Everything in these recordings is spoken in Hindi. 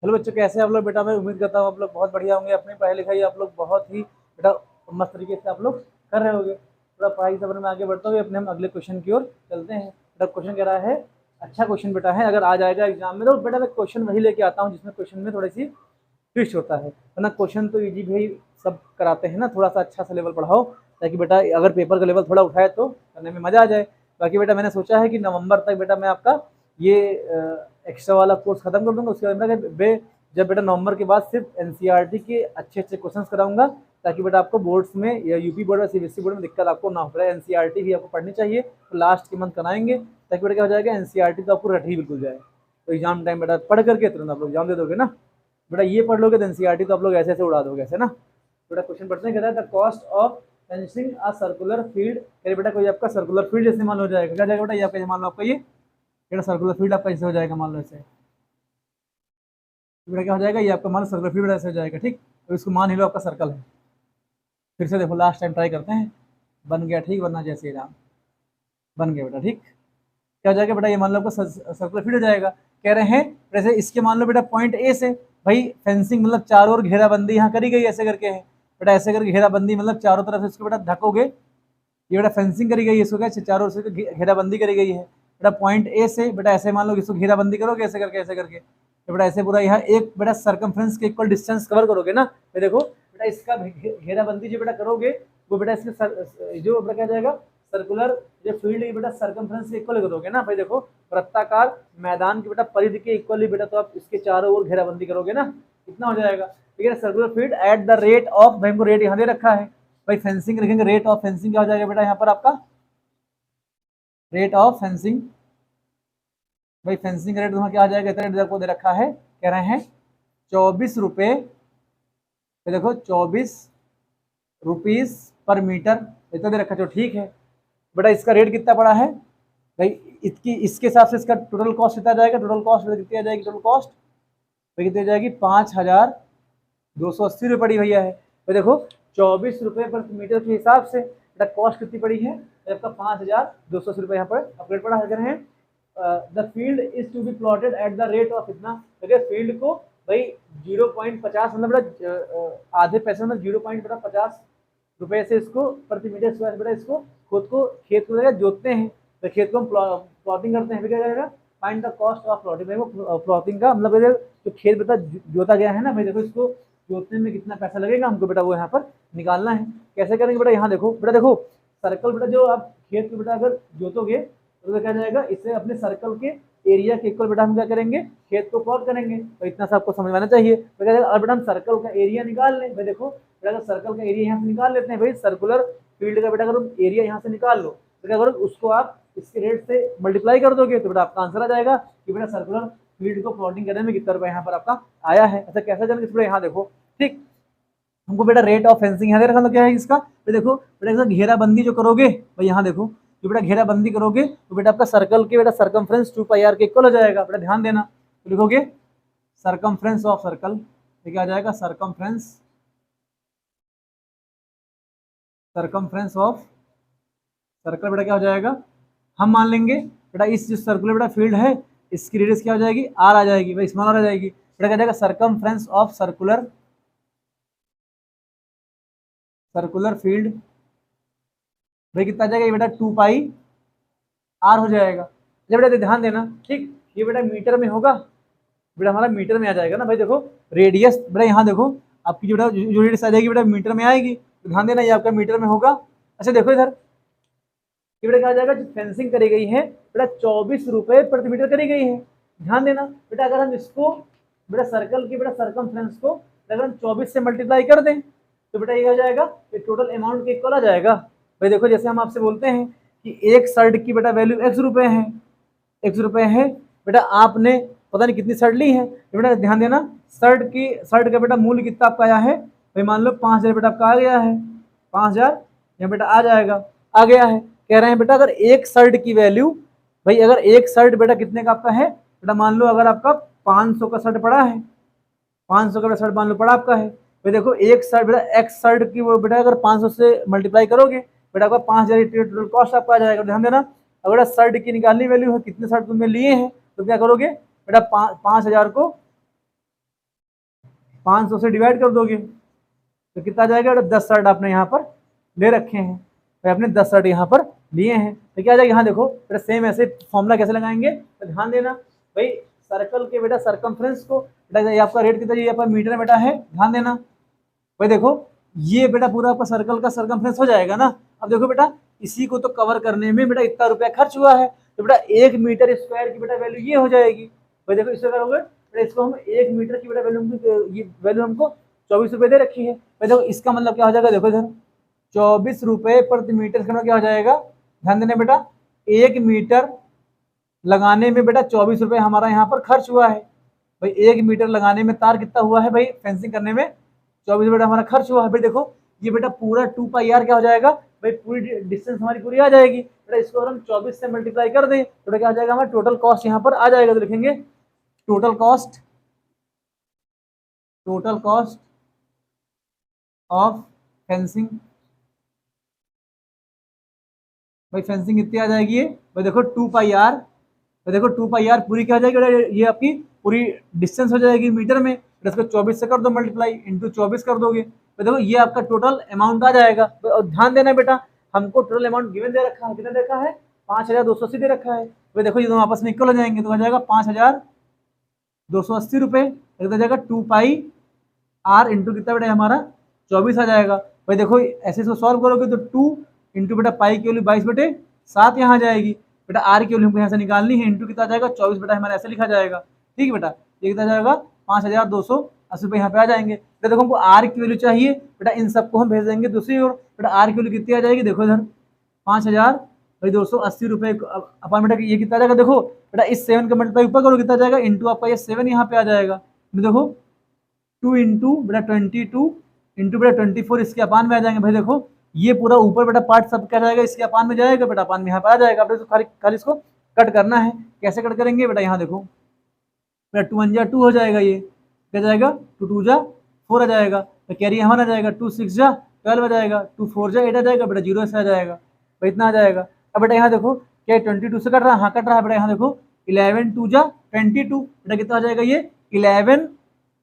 हेलो बच्चों, कैसे आप लोग? बेटा मैं उम्मीद करता हूँ आप लोग बहुत बढ़िया होंगे। अपनी पढ़ाई लिखाई आप लोग बहुत ही बेटा मस्त तरीके से आप लोग कर रहे होंगे। थोड़ा पढ़ाई सफर में आगे बढ़ते हुए अपने हम अगले क्वेश्चन की ओर चलते हैं। बेटा क्वेश्चन कह रहा है, अच्छा क्वेश्चन बेटा है, अगर आ जाएगा एग्जाम में तो बेटा मैं क्वेश्चन वही लेके आता हूँ जिसमें क्वेश्चन में थोड़ी सी ट्विस्ट होता है। वरना क्वेश्चन तो ईजी भाई सब कराते हैं ना, थोड़ा सा अच्छा सा लेवल पढ़ाओ ताकि बेटा अगर पेपर का लेवल थोड़ा उठाए तो करने में मजा आ जाए। बाकी बेटा मैंने सोचा है कि नवंबर तक बेटा मैं आपका ये एक्स्ट्रा वाला कोर्स खत्म कर दूंगा। उसके बाद जब बेटा नवंबर के बाद सिर्फ एनसीईआरटी के अच्छे अच्छे क्वेश्चन कराऊंगा ताकि बेटा आपको बोर्ड्स में या यूपी बोर्ड या सीबीएसई बोर्ड में दिक्कत आपको ना हो। बेटा एनसीईआरटी भी आपको पढ़नी चाहिए, तो लास्ट के मंथ कराएंगे ताकि बेटा क्या हो जाएगा, एनसीईआरटी तो आपको रट ही बिल्कुल जाए। तो एग्जाम टाइम बेटा पढ़ करके तुरंत आप लोग एग्जाम दे दोगे ना। बेटा ये पढ़ लोगे तो एनसीईआरटी तो आप लोग ऐसे ऐसे उड़ा दोगे ऐसे ना। बेटा क्वेश्चन पढ़ते हैं, कहता है the cost of fencing a circular field. कह बेटा कोई आपका सर्कुलर फील्ड जैसे मान लो जाएगा, क्या जाएगा बेटा ये आपका, मान लो आपका ये बेटा सर्कुलर फील्ड आपका ऐसे हो जाएगा, मान लो ऐसे। बेटा क्या हो जाएगा, ये आपका मान लो सर्कुलर फील्ड ऐसे हो जाएगा। ठीक, तो इसको मान ही लो आपका सर्कल है। फिर से देखो लास्ट टाइम ट्राई करते हैं, बन गया ठीक, वरना जैसे राम बन गया बेटा। ठीक, क्या हो जाएगा बेटा, ये मान लो आपका सर्कुलर फील्ड हो जाएगा। कह रहे हैं जैसे इसके मान लो बेटा पॉइंट ए से भाई फेंसिंग मतलब चारों ओर घेराबंदी यहाँ करी गई, ऐसे करके है बेटा, ऐसे करके घेराबंदी मतलब चारों तरफ से इसको बेटा ढकोगे। ये बेटा फेंसिंग करी गई है, इसको क्या चारों ओर से घेराबंदी करी गई है बेटा पॉइंट ए से। बेटा ऐसे मान लो इसको घेराबंदी करोगे ऐसे करके तो बेटा ऐसे पूरा यहाँ एक बेटा सर्कमफ्रेंस के इक्वल डिस्टेंस कवर करोगे ना। तो देखो बेटा इसका घेराबंदी जो बेटा करोगे वो बेटा इसके जो बेटा क्या जाएगा सर्कुलर जो फील्ड है बेटा सर्कमफ्रेंस के इक्वल करोगे ना। भाई देखो वृत्ताकार मैदान की बेटा परिधि के इक्वली बेटा तो आप इसके चारों ओर घेराबंदी करोगे ना, कितना हो जाएगा। ठीक है, circular field at the rate of, भाई हमको रेट यहाँ दे रखा है भाई, फेंसिंग लिखेंगे, रेट ऑफ फेंसिंग क्या हो जाएगा बेटा यहाँ पर आपका, रेट ऑफ फेंसिंग। भाई फेंसिंग रेट तुम्हारा क्या आ जाएगा, इतना रेट को दे रखा है, कह रहे हैं 24 रुपये। देखो 24 रुपीस पर मीटर इतना दे रखा है, जो ठीक है बेटा। इसका रेट कितना पड़ा है भाई, इसके हिसाब से इसका टोटल कॉस्ट कितना जाएगा, टोटल कॉस्ट कितनी आ जाएगी, टोटल कॉस्ट भाई कितनी आ जाएगी, 5280 रुपये पड़ी भैया है। तो देखो 24 रुपये पर मीटर के हिसाब से बेटा कॉस्ट कितनी पड़ी है, आपका 5280 रुपये यहाँ पर अपग्रेड पड़ा है। The field is to be plotted at the rate of इतना, देखिए फील्ड को भाई 0.50 मतलब बेटा आधे पैसे में 0.50 रुपये से इसको प्रति मीटर स्क्वायर बेटा इसको खुद को खेत को जोतते हैं, तो खेत को हम प्लॉटिंग करते हैं। फिर क्या करेगा, find the cost of plotting. देखो प्लॉटिंग का मतलब जो खेत बेटा जोता गया है ना भाई, देखो इसको जोतने में कितना पैसा लगेगा हमको बेटा वो यहाँ पर निकालना है। कैसे करेंगे बेटा, यहाँ देखो बेटा, देखो सर्कल बेटा जो आप खेत को बेटा अगर जोतोगे तो क्या जाएगा, इससे अपने सर्कल के एरिया के इक्वल बेटा हम क्या करेंगे, खेत को प्लॉट करेंगे। तो इतना सा आपको समझ में आना चाहिए। तो क्या और बेटा हम सर्कल का एरिया निकाल लें। भाई देखो बेटा अगर सर्कल का एरिया यहाँ से निकाल लेते हैं, भाई सर्कुलर फील्ड का बेटा अगर एरिया यहाँ से निकाल लो तो क्या करो, उसको आप इसके रेट से मल्टीप्लाई कर दोगे तो बेटा आपका आंसर आ जाएगा कि बेटा सर्कुलर फील्ड को प्लॉटिंग करने में कितना रुपया यहाँ पर आपका आया है। ऐसा कैसे जाने, बेटा यहाँ देखो ठीक, हमको बेटा रेट ऑफ फेंसिंग यहाँ दे रखा, तो क्या है इसका, तो देखो बेटा घेराबंदी जो करोगे भाई यहाँ देखो, जो बेटा घेराबंदी करोगे तो बेटा आपका सर्कल के बेटा सर्कमफ्रेंस 2πr के इक्वल हो जाएगा। बेटा ध्यान देना, तो लिखोगे सर्कमफ्रेंस ऑफ सर्कल, तो क्या आ जाएगा, सर्कमफ्रेंस ऑफ सर्कल बेटा क्या हो जाएगा, हम मान लेंगे बेटा इस जो सर्कुलर बेटा फील्ड है इसकी रेडियस क्या हो जाएगी, आर आ जाएगी भाई, स्मॉल आर आ जाएगी। बेटा क्या जाएगा सर्कमफ्रेंस ऑफ सर्कुलर फील्ड भाई कितना आ जाएगा, ये बेटा 2πr हो जाएगा। जब बेटा ध्यान देना ठीक, ये बेटा मीटर में होगा, बेटा हमारा मीटर में आ जाएगा ना भाई। देखो रेडियस बेटा यहाँ देखो आपकी जो रेडियस आ जाएगी बेटा मीटर में आएगी, तो ध्यान देना ये आपका मीटर में होगा। अच्छा देखो इधर ये बेटा क्या आ जाएगा, जो फेंसिंग करी गई है बेटा 24 रुपये प्रति मीटर करी गई है। ध्यान देना बेटा अगर हम इसको बेटा सर्कल की बेटा सर्कमफ्रेंस को अगर हम 24 से मल्टीप्लाई कर दें तो बेटा ये आ जाएगा, ये टोटल अमाउंट के इक्वल आ जाएगा। भाई देखो जैसे हम आपसे बोलते हैं कि एक शर्ट की बेटा वैल्यू x रुपये है, बेटा आपने पता नहीं कितनी शर्ट ली है, तो बेटा ध्यान देना शर्ट का बेटा मूल्य कितना आपका आया है भाई, मान लो 5000 बेटा आपका आ गया है, 5000 यहाँ बेटा आ जाएगा, आ गया है। कह रहे हैं बेटा अगर एक शर्ट की वैल्यू भाई, अगर एक शर्ट बेटा कितने का आपका है बेटा, मान लो अगर आपका 500 का शर्ट पड़ा है, 500 का शर्ट मान लो पड़ा आपका है, भाई देखो एक शर्ट बेटा एक्स शर्ट की वो बेटा अगर 500 से मल्टीप्लाई करोगे बेटा आपका 5000 टोटल कॉस्ट आपका आ जाएगा। ध्यान देना अगर शर्ट की निकालनी वैल्यू है कितने शर्ट तुमने लिए हैं तो क्या करोगे बेटा 5000 को 500 से डिवाइड कर दोगे तो कितना आ जाएगा बेटा, 10 शर्ट आपने यहाँ पर ले रखे हैं, भाई आपने 10 शर्ट यहाँ पर लिए हैं, तो क्या आ जाएगा यहाँ देखो बेटा, सेम ऐसे फॉर्मूला कैसे लगाएंगे, तो ध्यान देना भाई, सर्कल के बेटा सरकमफ्रेंस को बेटा, ये आपका रेट कितना, ये आपका मीटर में बेटा है, ध्यान देना भाई, देखो ये बेटा पूरा आपका सर्कल का सरकमफ्रेंस हो जाएगा ना। अब देखो बेटा, इसी को तो कवर करने में बेटा इतना रुपया खर्च हुआ है, तो बेटा 1 मीटर स्क्वायर की बेटा वैल्यू ये हो जाएगी भाई, देखो इससे क्या होगा बेटा, इसको हम 1 मीटर की बेटा वैल्यू हमको 24 रुपये दे रखी है भाई, देखो इसका मतलब क्या हो जाएगा, देखो इधर 24 रुपये प्रति मीटर का क्या हो जाएगा, ध्यान देना बेटा, 1 मीटर लगाने में बेटा 24 रुपये हमारा यहाँ पर खर्च हुआ है भाई, 1 मीटर लगाने में तार कितना हुआ है भाई, फेंसिंग करने में 24 रुपये हमारा खर्च हुआ है भाई, देखो ये बेटा पूरा 2πr क्या हो जाएगा भाई, पूरी डिस्टेंस हमारी पूरी आ जाएगी बेटा, इसको अगर हम 24 से मल्टीप्लाई कर दें तो क्या आ जाएगा हमारा टोटल कॉस्ट यहाँ पर आ जाएगा, तो लिखेंगे टोटल कॉस्ट ऑफ फेंसिंग, भाई फेंसिंग कितनी आ जाएगी भाई, देखो 2πr, तो देखो 2πr पूरी क्या हो जाएगी, ये आपकी पूरी डिस्टेंस हो जाएगी मीटर में, इसको 24 से कर दो मल्टीप्लाई, इंटू 24 कर दोगे तो देखो ये आपका टोटल अमाउंट आ जाएगा। और ध्यान देना बेटा, हमको टोटल अमाउंट गिवन दे रखा है, कितना दे रखा है, 5280 दे रखा है, तो देखो ये दोनों आपस में इक्वल हो जाएंगे, तो हो जाएगा 5280 रुपये, कितना जाएगा 2πr इंटू कितना बेटा हमारा 24 आ जाएगा भाई, देखो ऐसे इसको सॉल्व करोगे तो 2 इंटू बेटा पाई की वैल्यू 22/7 यहाँ आ जाएगी बेटा, आर की वैल्यू हमको यहाँ से निकालनी है, इंटू कितना जाएगा 24 बेटा हमारा ऐसे लिखा जाएगा, ठीक है बेटा, ये कितना जाएगा 5280 रुपये यहाँ पे आ जाएंगे। तो देखो हमको आर की वैल्यू चाहिए बेटा, इन सबको हम भेज देंगे दूसरी ओर, बेटा आर की वैल्यू कितनी आ जाएगी, देखो इधर 5280 रुपये अपन बेटा, ये कितना जाएगा, देखो बेटा इस 7 का मल्टीप्लाई ऊपर करो कितना जाएगा, इंटू आपका ये 7 यहाँ पे आ जाएगा, देखो 2 इंटू बेटा 22 इंटू बेटा 24 इसके अपान में आ जाएंगे भाई, देखो ये पूरा ऊपर बेटा पार्ट सब क्या जाएगा, इसके अपान में जाएगा बेटा, अपान में यहाँ पे आ जाएगा, अपने खाली इसको कट करना है, कैसे कट करेंगे बेटा, यहाँ देखो बेटा 2 1 जा 2 हो जाएगा, ये क्या जाएगा 2 2 जा 4 आ जाएगा, तो कैरी हमारा आ जाएगा, 2 6 जा 12 आ जाएगा, 2 4 जा 8 आ जाएगा बेटा, 0 से आ जाएगा भाई, इतना आ जाएगा। अब बेटा यहाँ देखो क्या 22 से कट रहा है, हाँ कट रहा है बेटा, यहाँ देखो 11 2 जा 22 बेटा, कितना आ जाएगा ये 11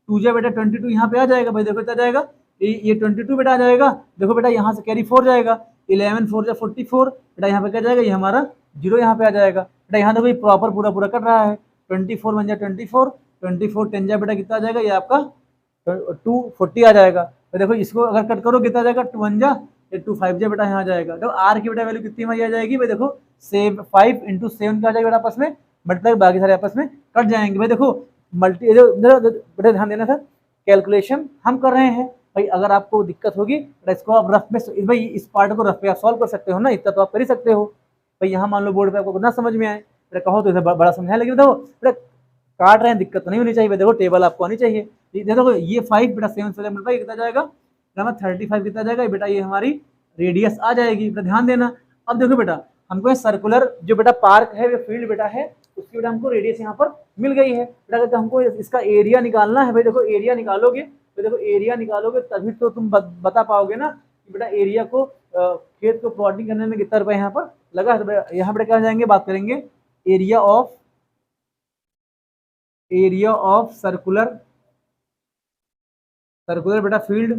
2 जा बेटा 22 यहाँ पे आ जाएगा भाई, देखो कितना जाएगा, ये 22 बेटा आ जाएगा, देखो बेटा यहाँ से कैरी 4 जाएगा, 11 4 जा 44 बेटा, यहाँ पे क्या जाएगा, ये हमारा 0 यहाँ पे आ जाएगा बेटा, यहाँ देखो ये प्रॉपर पूरा कट रहा है, 24 1 जा 24 24 10 जा बेटा कितना आ जाएगा, ये आपका 240 आ जाएगा, तो देखो इसको अगर कट करो कितना आ जाएगा, 2 1 जा 2 5 जा बेटा यहाँ आ जाएगा, देखो आर की बेटा वैल्यू कितनी हमारी आ जाएगी भाई, देखो 5 इंटू 7 का आ जाएगा बेटा आपस में, मतलब बाकी सारे आपस में कट जाएंगे भाई, देखो मल्टी बेटा ध्यान देना सर, कैलकुलेशन हम कर रहे हैं भाई, अगर आपको दिक्कत होगी तो इसको आप रफ में भाई, इस पार्ट को रफ पे आप सॉल्व कर सकते हो ना, इतना तो आप कर ही सकते हो भाई, यहाँ मान लो बोर्ड पे आपको ना समझ में आए बेटा, कहो तो इसे बड़ा समझाए, लेकिन देखो बेटा काट रहे हैं, दिक्कत तो नहीं होनी चाहिए, देखो टेबल आपको आनी चाहिए, देखो ये 5 बेटा 7 से मल्टीप्लाई कितना जाएगा बेटा, 35 कितना जाएगा बेटा, ये हमारी रेडियस आ जाएगी बेटा, ध्यान देना। अब देखो बेटा हमको ये सर्कुलर जो बेटा पार्क है, वो फील्ड बेटा है, उसकी बेटा हमको रेडियस यहाँ पर मिल गई है बेटा, तो हमको इसका एरिया निकालना है भाई, देखो एरिया निकालोगे तो देखो एरिया निकालोगे तभी तो तुम बता पाओगे ना कि बेटा एरिया को खेत को प्लॉटिंग करने में कितना रुपया यहाँ पर लगा है, तो यहाँ पे क्या जाएंगे, बात करेंगे एरिया ऑफ सर्कुलर बेटा फील्ड,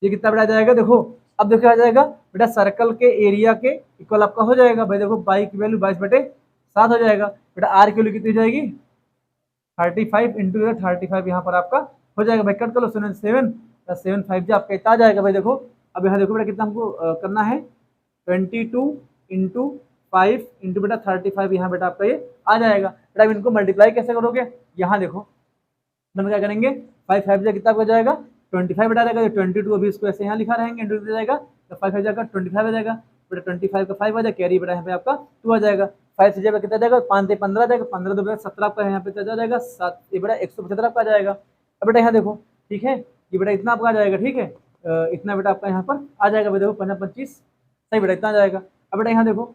ये कितना बेटा जाएगा, देखो अब देखो आ जाएगा बेटा, सर्कल के एरिया के इक्वल आपका हो जाएगा भाई, देखो बाई की वैल्यू 22/7 हो जाएगा बेटा, आर की वैल्यू कितनी हो जाएगी 35 इंटू 35 यहाँ पर आपका हो जाएगा भाई, कट कर लो 7 7 5 जो आपका इतना आ जाएगा भाई, देखो अब यहाँ देखो बेटा कितना हमको करना है, 22 इंटू 5 इंटू बेटा 35 यहाँ बेटा आपका ये आ जाएगा बेटा, अब इनको मल्टीप्लाई कैसे करोगे, यहाँ देखो हम क्या करेंगे, 5 5 जा कितना हो जाएगा 25 बेटा जाएगा, 22 अभी इसको ऐसे यहाँ लिखा रहेंगे, इंटू दे जाएगा तो 5 5 जाएगा 25 आ जाएगा बेटा, 25 का 5 आ जाएगा, कैरी बेटा यहाँ पे आपका 2 आ जाएगा, 5 से जगह कितना जाएगा, 5 से 15 जाएगा, 15 तो बेटा 17 आपका यहाँ पे आ जाएगा, 7 ये बेटा 175 आपका आ जाएगा। अब बेटा यहाँ देखो ठीक है, ये बेटा इतना आपका आ जाएगा, ठीक है इतना बेटा आपका यहाँ पर आ जाएगा भाई, देखो 25 सही बेटा इतना आ जाएगा। अब बेटा यहाँ देखो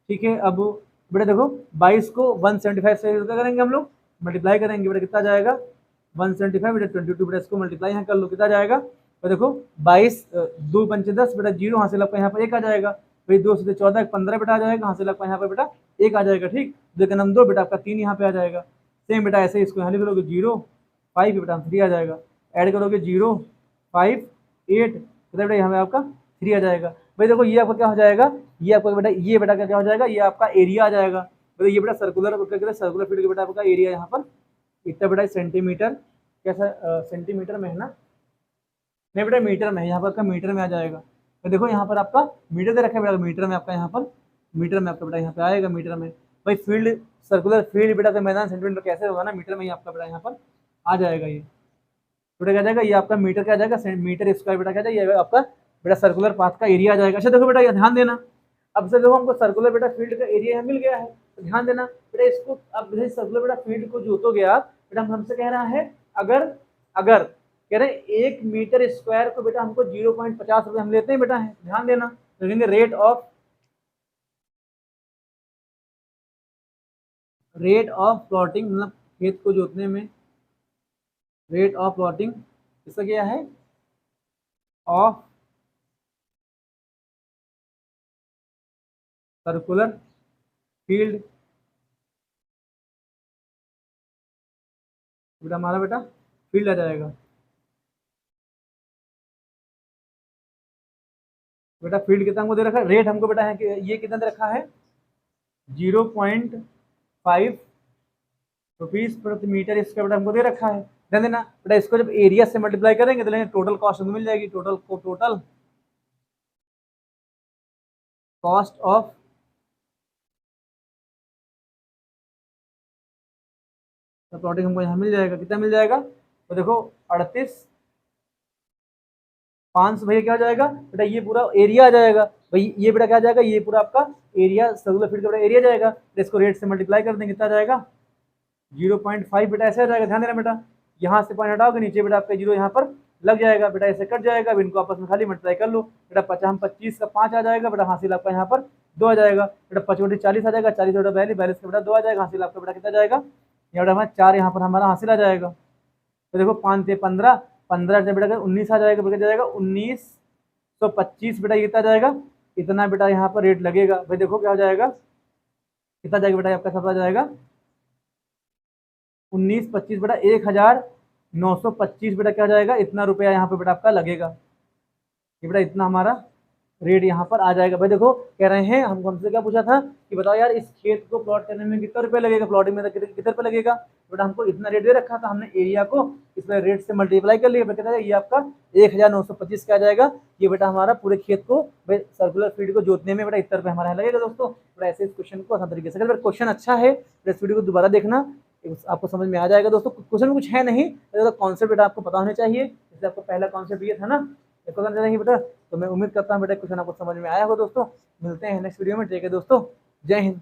ठीक है, अब बेटा देखो 22 को 175 से क्या करेंगे हम लोग, मल्टीप्लाई करेंगे बेटा, कितना जाएगा 175 बेटा 22 बेटा, इसको मल्टीप्लाई यहाँ कर लो कितना जाएगा, तो देखो 22 2 पंचे 10 बेटा, 0 यहाँ से लगता है यहाँ पर 1 आ जाएगा भाई, 2 से 14 15 बेटा आ जाएगा, यहाँ से लगता है यहाँ पर बेटा 1 आ जाएगा, ठीक 2 का नंबर 2 बेटा आपका 3 यहाँ पे आ जाएगा, सेम बेटा ऐसे इसको यहाँ लिख लोगे 0 5 बेटा 3 आ जाएगा, ऐड करोगे 0, 5, 8, मतलब बेटा यहाँ पे आपका 3 आ जाएगा। भाई देखो ये आपका क्या हो जाएगा, ये आपका बेटा ये बेटा क्या हो जाएगा, ये आपका एरिया आ जाएगा। मतलब ये बेटा सर्कुलर सर्कुलर फील्ड का बेटा आपका एरिया यहाँ पर इतना बेटा सेंटीमीटर, कैसा सेंटीमीटर में है ना, नहीं बेटा मीटर में है, यहाँ पर आपका मीटर में आ जाएगा। तो देखो यहाँ पर आपका मीटर दे रखा है बेटा, मीटर में आपका यहाँ पर मीटर में आपका बेटा यहाँ पे आएगा मीटर में। भाई फील्ड सर्कुलर फील्ड बेटा का मैदान सेंटीमीटर कैसे होगा ना, मीटर में ही आपका बेटा यहाँ पर आ जाएगा। ये बेटा क्या जाएगा, ये आपका मीटर क्या जाएगा, मीटर स्क्वायर बेटा क्या जाएगा, ये आपका बेटा सर्कुलर पाथ का एरिया आ जाएगा। अच्छा देखो बेटा ये ध्यान देना, अब से देखो हमको सर्कुलर बेटा फील्ड का एरिया यहाँ मिल गया है, तो ध्यान देना बेटा इसको, अब सर्कुलर बेटा फील्ड को जोतोगे आप बेटा, हमसे कह रहा है अगर अगर कह रहे हैं 1 मीटर स्क्वायर को बेटा हमको 0.50 रुपये हम लेते हैं बेटा, है ध्यान देना, देखेंगे रेट ऑफ प्लॉटिंग, मतलब खेत को जोतने में रेट ऑफ प्लॉटिंग इसका क्या है, ऑफ सर्कुलर फील्ड बेटा हमारा बेटा फील्ड आ जाएगा। बेटा फील्ड कितना हमको दे रखा है, रेट हमको बेटा है कि ये कितना दे रखा है 0.5 रुपीज प्रति मीटर, इसका बेटा हमको दे रखा है। ध्यान देना बेटा इसको जब एरिया से मल्टीप्लाई करेंगे तो टोटल कॉस्ट हमको मिल जाएगी, टोटल कॉस्ट ऑफ प्लॉटिंग हमको यहाँ मिल जाएगा, कितना मिल जाएगा, तो देखो 38,500 भैया क्या हो जाएगा बेटा, ये पूरा एरिया आ जाएगा। भाई ये बेटा क्या आ जाएगा, ये पूरा आपका एरिया सर्कुलर फील्ड का बेटा एरिया जाएगा, तो इसको रेट से मल्टीप्लाई कर देंगे, कितना आ जाएगा 0.5 बेटा ऐसे आ जाएगा। ध्यान देना बेटा यहाँ से पॉइंट हटाओगे नीचे बेटा आपका 0 यहाँ पर लग जाएगा बेटा, ऐसे कट जाएगा। अब इनको आपस में खाली मल्टीप्लाई कर लो बेटा, 25 का 5 आ जाएगा बेटा, हासिल आपका यहाँ पर 2 आ जाएगा बेटा, 5 40 आ जाएगा, 40 बेटा 42 का बेटा 2 आ जाएगा, हासिल आपका बेटा कितना जाएगा, यहाँ बेटा हमारा 4 यहाँ पर हमारा हासिल आ जाएगा। तो देखो 5 से 15, 15 से बेटा 19 आ जाएगा, बेटा जाएगा 1925 बेटा, ये कितना जाएगा, इतना बेटा यहाँ पर रेट लगेगा। भाई देखो क्या हो जाएगा, कितना जाएगा बेटा आपका सब आ जाएगा 1925 बेटा 1925 बेटा क्या जाएगा, इतना रुपया यहाँ पे बेटा आपका लगेगा, ये बेटा इतना हमारा रेट यहाँ पर आ जाएगा। भाई देखो कह रहे हैं हमसे क्या पूछा था कि बताओ यार इस खेत को प्लॉट करने में कितना रुपया लगेगा, प्लॉटिंग में कितना रुपया लगेगा, बेटा हमको इतना रेट दे रखा था, हमने एरिया को इसमें रेट से मल्टीप्लाई कर लिया, बेटा ये आपका 1925 का आ जाएगा। ये बेटा हमारा पूरे खेत को भाई सर्कुलर फील्ड को जोतने में बेटा इतना रुपया हमारा लगेगा दोस्तों। बेटा ऐसे इस क्वेश्चन को आसान तरीके से, अगर क्वेश्चन अच्छा है तो इस वीडियो को दोबारा देखना, आपको समझ में आ जाएगा दोस्तों। क्वेश्चन कुछ है नहीं, कॉन्सेप्ट बेटा आपको पता होने चाहिए, जैसे आपको पहला कॉन्सेप्ट ये था ना, नहीं बेटा, तो मैं उम्मीद करता हूँ बेटा क्वेश्चन आपको समझ में आया होगा दोस्तों। मिलते हैं नेक्स्ट वीडियो में, ठीक है दोस्तों, जय हिंद।